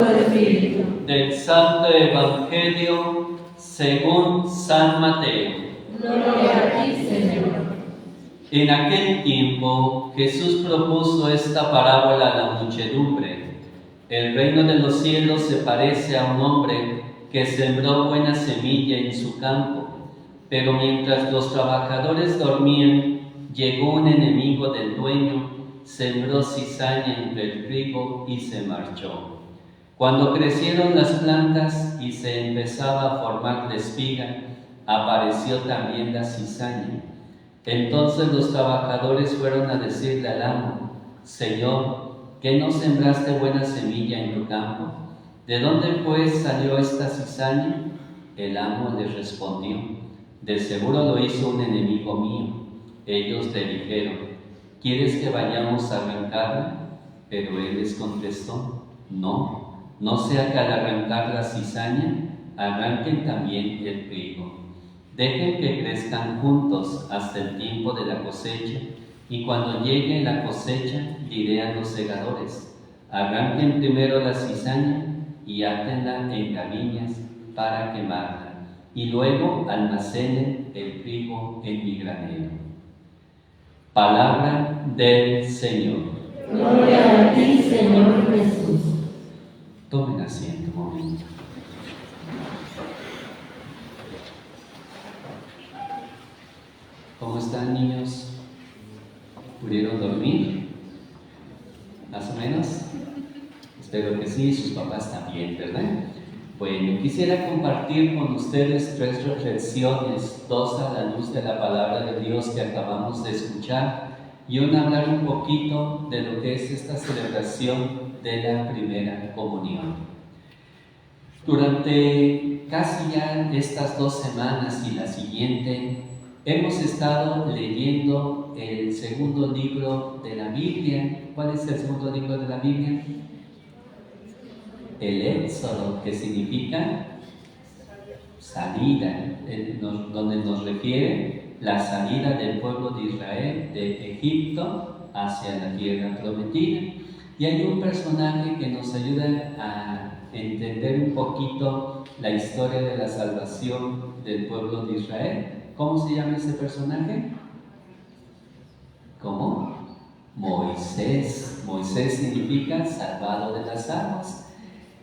Del Santo Evangelio según San Mateo. Gloria a ti, Señor. En aquel tiempo Jesús propuso esta parábola a la muchedumbre. El reino de los cielos se parece a un hombre que sembró buena semilla en su campo, pero mientras los trabajadores dormían, llegó un enemigo del dueño, sembró cizaña entre el trigo y se marchó. Cuando crecieron las plantas y se empezaba a formar la espiga, apareció también la cizaña. Entonces los trabajadores fueron a decirle al amo: Señor, ¿qué no sembraste buena semilla en tu campo? ¿De dónde pues salió esta cizaña? El amo les respondió: de seguro lo hizo un enemigo mío. Ellos le dijeron: ¿quieres que vayamos a arrancarla? Pero él les contestó: no sea que al arrancar la cizaña, arranquen también el trigo. Dejen que crezcan juntos hasta el tiempo de la cosecha, y cuando llegue la cosecha, diré a los segadores: arranquen primero la cizaña y átenla en gavillas para quemarla, y luego almacenen el trigo en mi granero. Palabra del Señor. Gloria a ti, Señor Jesús. Tomen asiento un momento. ¿Cómo están, niños? ¿Pudieron dormir? ¿Más o menos? Espero que sí, sus papás también, ¿verdad? Bueno, quisiera compartir con ustedes 3 reflexiones, 2 a la luz de la palabra de Dios que acabamos de escuchar, y hablar un poquito de lo que es esta celebración de la primera comunión. Durante casi ya estas 2 semanas y la siguiente, hemos estado leyendo el segundo libro de la Biblia. ¿Cuál es el segundo libro de la Biblia? El Éxodo, que significa salida, donde nos refiere la salida del pueblo de Israel de Egipto hacia la tierra prometida. Y hay un personaje que nos ayuda a entender un poquito la historia de la salvación del pueblo de Israel. ¿Cómo se llama ese personaje? ¿Cómo? Moisés. Moisés significa salvado de las aguas.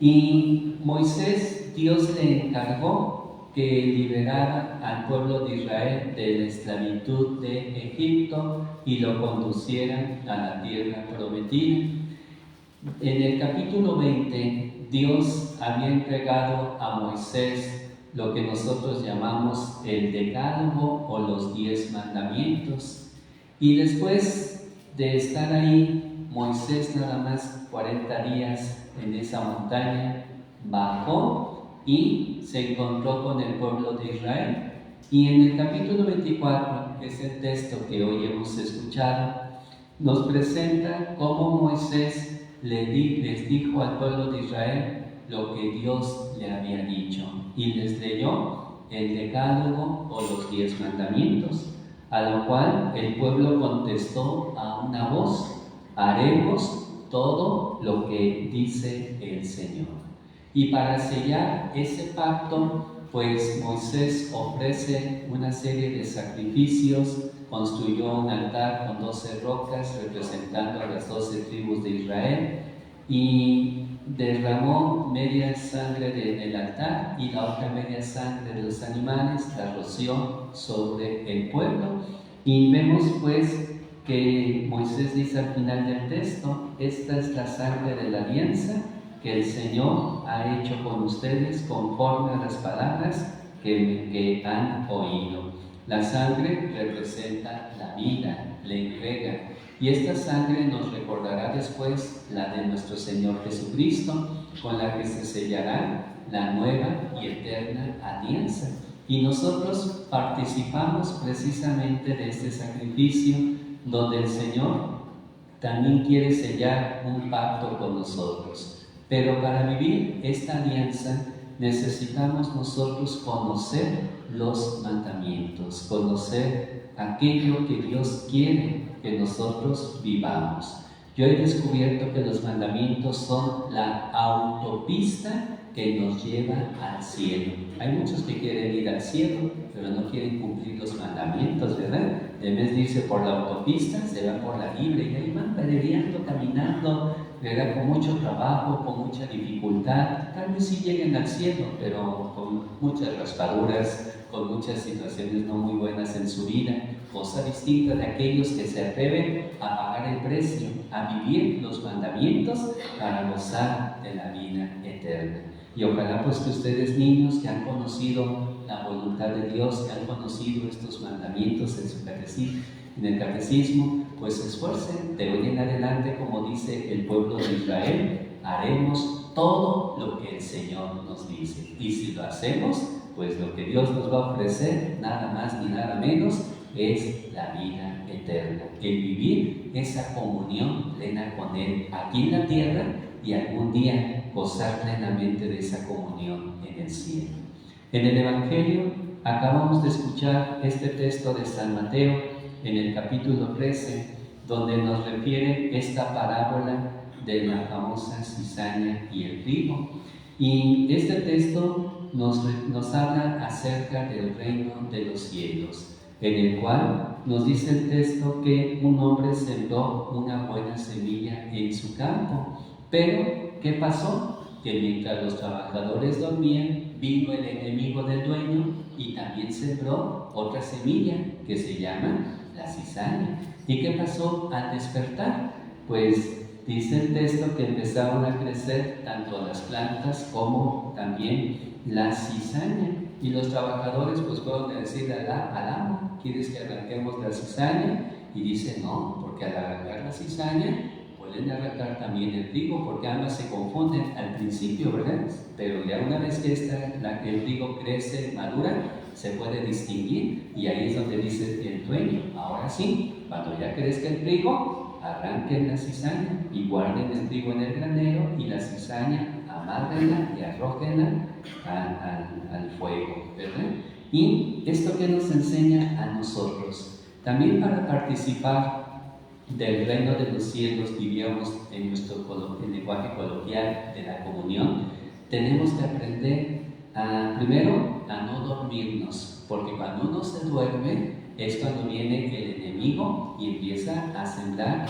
Y Moisés, Dios le encargó que liberara al pueblo de Israel de la esclavitud de Egipto y lo conduciera a la tierra prometida. En el capítulo 20, Dios había entregado a Moisés lo que nosotros llamamos el Decálogo o los 10 mandamientos. Y después de estar ahí, Moisés nada más 40 días en esa montaña, bajó y se encontró con el pueblo de Israel. Y en el capítulo 24, que es el texto que hoy hemos escuchado, nos presenta cómo Moisés les dijo al pueblo de Israel lo que Dios le había dicho, y les leyó el Decálogo o los 10 mandamientos, a lo cual el pueblo contestó a una voz: haremos todo lo que dice el Señor. Y para sellar ese pacto, pues Moisés ofrece una serie de sacrificios, construyó un altar con 12 rocas representando a las 12 tribus de Israel, y derramó media sangre del altar y la otra media sangre de los animales, la roció sobre el pueblo. Y vemos pues que Moisés dice al final del texto: esta es la sangre de la alianza que el Señor ha hecho con ustedes conforme a las palabras que han oído. La sangre representa la vida, la entrega, y esta sangre nos recordará después la de nuestro Señor Jesucristo, con la que se sellará la nueva y eterna alianza. Y nosotros participamos precisamente de este sacrificio, donde el Señor también quiere sellar un pacto con nosotros. Pero para vivir esta alianza necesitamos nosotros conocer los mandamientos, conocer aquello que Dios quiere que nosotros vivamos. Yo he descubierto que los mandamientos son la autopista que nos lleva al cielo. Hay muchos que quieren ir al cielo, pero no quieren cumplir los mandamientos, ¿verdad? En vez de irse por la autopista, se van por la libre y ahí van pedaleando, caminando, ¿verdad? Con mucho trabajo, con mucha dificultad. Tal vez sí lleguen al cielo, pero con muchas raspaduras, con muchas situaciones no muy buenas en su vida. Cosa distinta de aquellos que se atreven a pagar el precio, a vivir los mandamientos para gozar de la vida eterna. Y ojalá pues que ustedes, niños que han conocido la voluntad de Dios, que han conocido estos mandamientos en el catecismo, pues se esfuercen de hoy en adelante, como dice el pueblo de Israel, haremos todo lo que el Señor nos dice. Y si lo hacemos, pues lo que Dios nos va a ofrecer, nada más ni nada menos, es la vida eterna, el vivir esa comunión plena con Él aquí en la tierra y algún día gozar plenamente de esa comunión en el cielo. En el Evangelio acabamos de escuchar este texto de San Mateo en el capítulo 13, donde nos refiere esta parábola de la famosa cizaña y el trigo. Y este texto nos habla acerca del reino de los cielos, en el cual nos dice el texto que un hombre sembró una buena semilla en su campo. Pero, ¿qué pasó? Que mientras los trabajadores dormían, vino el enemigo del dueño y también sembró otra semilla que se llama la cizaña. ¿Y qué pasó al despertar? Pues dice el texto que empezaron a crecer tanto las plantas como también la cizaña. Y los trabajadores pues fueron a decirle al amo, ¿quieres que arranquemos la cizaña? Y dice, no, porque al arrancar la cizaña pueden arrancar también el trigo, porque ambas se confunden al principio, ¿verdad? Pero ya una vez que el trigo crece, madura, se puede distinguir, y ahí es donde dice el dueño, ahora sí, cuando ya crezca el trigo, arranquen la cizaña y guarden el trigo en el granero, y la cizaña amárrenla y arrójenla al fuego, ¿verdad? Y esto que nos enseña a nosotros, también para participar del reino de los cielos, diríamos en nuestro lenguaje coloquial de la comunión, tenemos que aprender primero a no dormirnos, porque cuando uno se duerme es cuando viene el enemigo y empieza a sembrar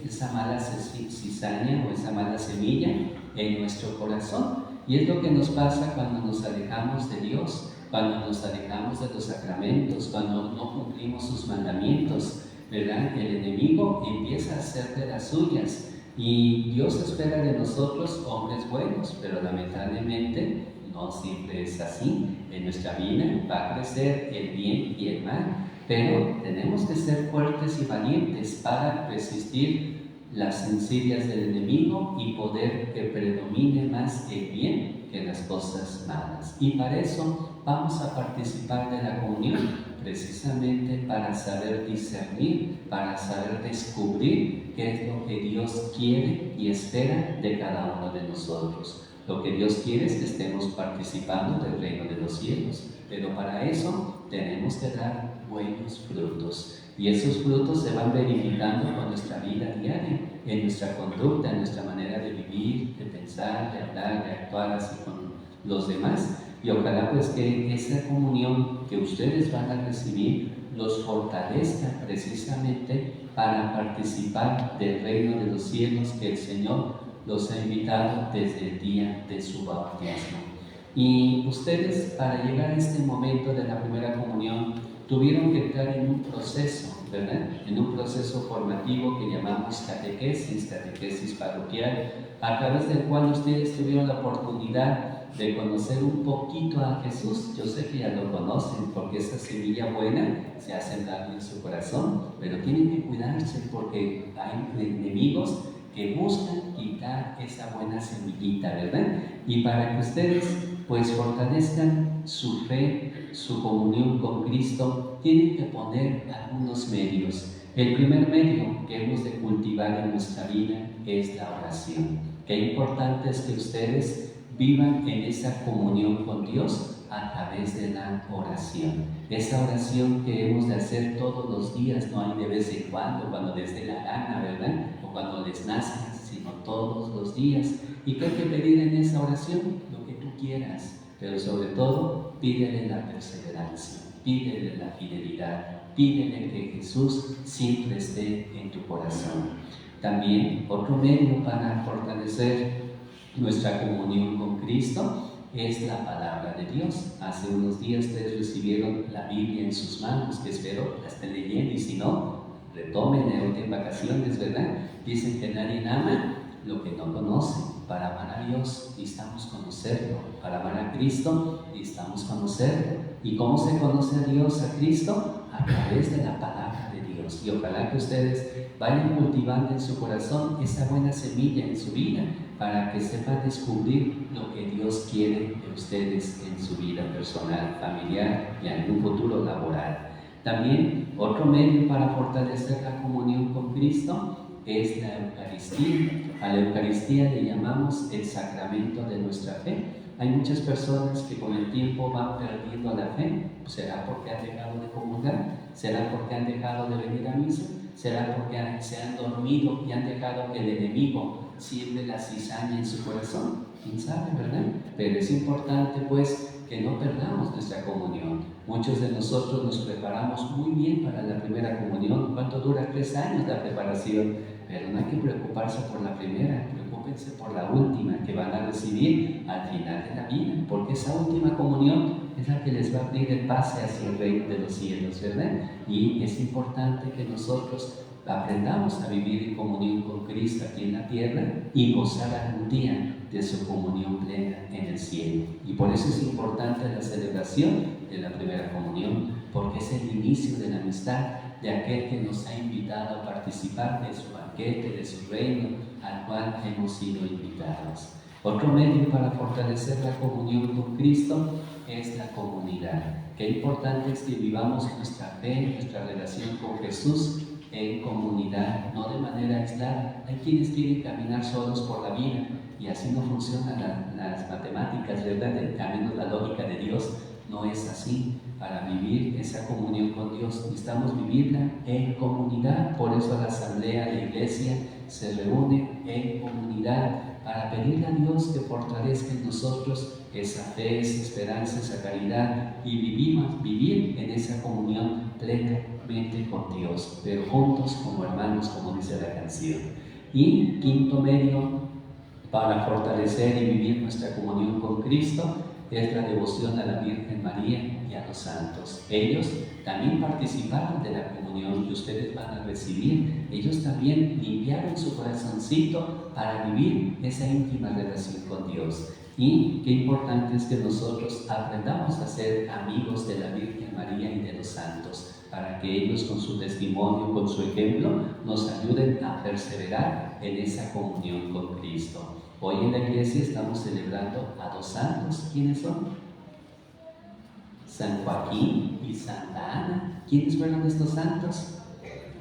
esa mala cizaña o esa mala semilla en nuestro corazón. Y es lo que nos pasa cuando nos alejamos de Dios, cuando nos alejamos de los sacramentos, cuando no cumplimos sus mandamientos, ¿verdad? El enemigo empieza a hacer de las suyas y Dios espera de nosotros hombres buenos, pero lamentablemente no siempre es así. En nuestra vida va a crecer el bien y el mal, pero tenemos que ser fuertes y valientes para resistir las sencillas del enemigo y poder que predomine más el bien que las cosas malas. Y para eso vamos a participar de la comunión, precisamente para saber discernir, para saber descubrir qué es lo que Dios quiere y espera de cada uno de nosotros. Lo que Dios quiere es que estemos participando del reino de los cielos, pero para eso tenemos que dar buenos frutos. Y esos frutos se van verificando con nuestra vida diaria, en nuestra conducta, en nuestra manera de vivir, de pensar, de hablar, de actuar así con los demás. Y ojalá pues que esa comunión que ustedes van a recibir los fortalezca precisamente para participar del reino de los cielos que el Señor los ha invitado desde el día de su bautismo. Y ustedes, para llegar a este momento de la primera comunión, tuvieron que entrar en un proceso, ¿verdad? En un proceso formativo que llamamos catequesis parroquial, a través del cual ustedes tuvieron la oportunidad de conocer un poquito a Jesús. Yo sé que ya lo conocen, porque esa semilla buena se ha sembrado en su corazón, pero tienen que cuidarse porque hay enemigos que buscan quitar esa buena semillita, ¿verdad? Y para que ustedes pues fortalezcan su fe, su comunión con Cristo, tienen que poner algunos medios. El primer medio que hemos de cultivar en nuestra vida es la oración. Qué importante es que ustedes vivan en esa comunión con Dios a través de la oración. Esa oración que hemos de hacer todos los días, no hay de vez en cuando les dé la gana, ¿verdad? o cuando les nazca, sino todos los días. ¿Y qué hay que pedir en esa oración? Lo que tú quieras, pero sobre todo pídele la perseverancia, pídele la fidelidad, pídele que Jesús siempre esté en tu corazón. También otro medio para fortalecer nuestra comunión con Cristo es la palabra de Dios. Hace unos días ustedes recibieron la Biblia en sus manos, que espero la estén leyendo, y si no, retomen ahorita en vacaciones, ¿verdad? Dicen que nadie ama lo que no conoce. Para amar a Dios necesitamos conocerlo, para amar a Cristo necesitamos conocerlo. ¿Y cómo se conoce a Dios, a Cristo? A través de la palabra de Dios. Y ojalá que ustedes vayan cultivando en su corazón esa buena semilla en su vida, para que sepan descubrir lo que Dios quiere de ustedes en su vida personal, familiar y en un futuro laboral. También otro medio para fortalecer la comunión con Cristo es la Eucaristía. A la Eucaristía le llamamos el sacramento de nuestra fe. Hay muchas personas que con el tiempo van perdiendo la fe. ¿Será porque han dejado de comulgar? ¿Será porque han dejado de venir a misa? ¿Será porque se han dormido y han dejado que el enemigo siembre la cizaña en su corazón? ¿Quién sabe, verdad? Pero es importante, pues, que no perdamos nuestra comunión. Muchos de nosotros nos preparamos muy bien para la primera comunión. ¿Cuánto dura? 3 años la preparación. Pero no hay que preocuparse por la primera, preocúpense por la última que van a recibir al final de la vida, porque esa última comunión es la que les va a abrir el pase hacia el reino de los cielos, ¿verdad? Y es importante que nosotros aprendamos a vivir en comunión con Cristo aquí en la tierra y gozar algún día de su comunión plena en el cielo. Y por eso es importante la celebración de la primera comunión, porque es el inicio de la amistad de aquel que nos ha invitado a participar de su banquete, de su reino, al cual hemos sido invitados. Otro medio para fortalecer la comunión con Cristo es la comunidad. Qué importante es que vivamos nuestra fe, nuestra relación con Jesús en comunidad, no de manera aislada. Hay quienes quieren caminar solos por la vida y así no funcionan las matemáticas, ¿verdad? Al menos la lógica de Dios no es así. Para vivir esa comunión con Dios necesitamos vivirla en comunidad. Por eso la asamblea, la iglesia se reúne en comunidad para pedirle a Dios que fortalezca en nosotros esa fe, esa esperanza, esa caridad y vivir en esa comunión plenamente con Dios, pero juntos como hermanos, como dice la canción. Y quinto medio para fortalecer y vivir nuestra comunión con Cristo es la devoción a la Virgen María y a los santos. Ellos también participaron de la comunión que ustedes van a recibir. Ellos también limpiaron su corazoncito para vivir esa íntima relación con Dios. Y qué importante es que nosotros aprendamos a ser amigos de la Virgen María y de los santos, para que ellos con su testimonio, con su ejemplo, nos ayuden a perseverar en esa comunión con Cristo. Hoy en la iglesia estamos celebrando a 2 santos. ¿Quiénes son? San Joaquín y Santa Ana. ¿Quiénes fueron estos santos?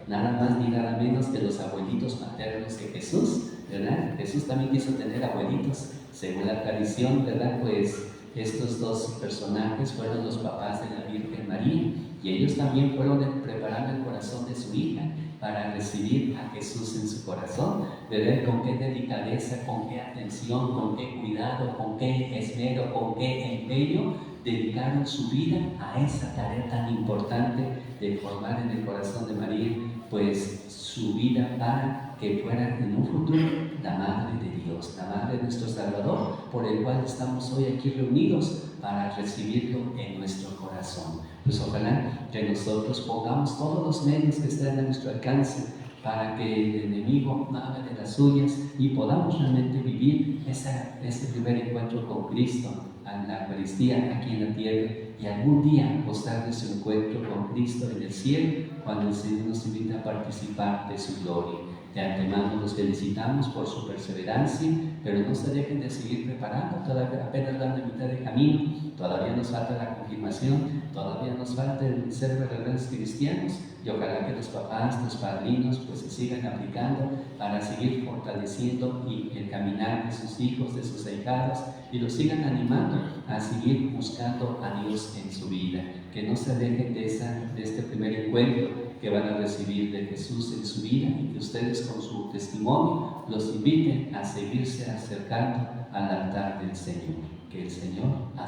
Nada más ni nada menos que los abuelitos maternos de Jesús, ¿verdad? Jesús también quiso tener abuelitos. Según la tradición, ¿verdad? Pues estos 2 personajes fueron los papás de la Virgen María y ellos también fueron preparando el corazón de su hija para recibir a Jesús en su corazón, ¿verdad? Con qué delicadeza, con qué atención, con qué cuidado, con qué esmero, con qué empeño dedicaron su vida a esa tarea tan importante de formar en el corazón de María, pues su vida para que fuera en un futuro la Madre de Dios, la Madre de nuestro Salvador, por el cual estamos hoy aquí reunidos para recibirlo en nuestro corazón. Pues ojalá que nosotros pongamos todos los medios que estén a nuestro alcance para que el enemigo no haga de las suyas y podamos realmente vivir ese primer encuentro con Cristo, en la Eucaristía aquí en la tierra, y algún día gozar de su encuentro con Cristo en el cielo, cuando el Señor nos invita a participar de su gloria. De antemano los felicitamos por su perseverancia, pero no se dejen de seguir preparando, todavía apenas van a mitad de camino, todavía nos falta la confirmación, todavía nos falta el ser verdaderos cristianos, y ojalá que los papás, los padrinos, pues se sigan aplicando para seguir fortaleciendo el caminar de sus hijos, de sus ahijados, y los sigan animando a seguir buscando a Dios en su vida, que no se dejen de este primer encuentro que van a recibir de Jesús en su vida y que ustedes con su testimonio los inviten a seguirse acercando al altar del Señor. Que el Señor así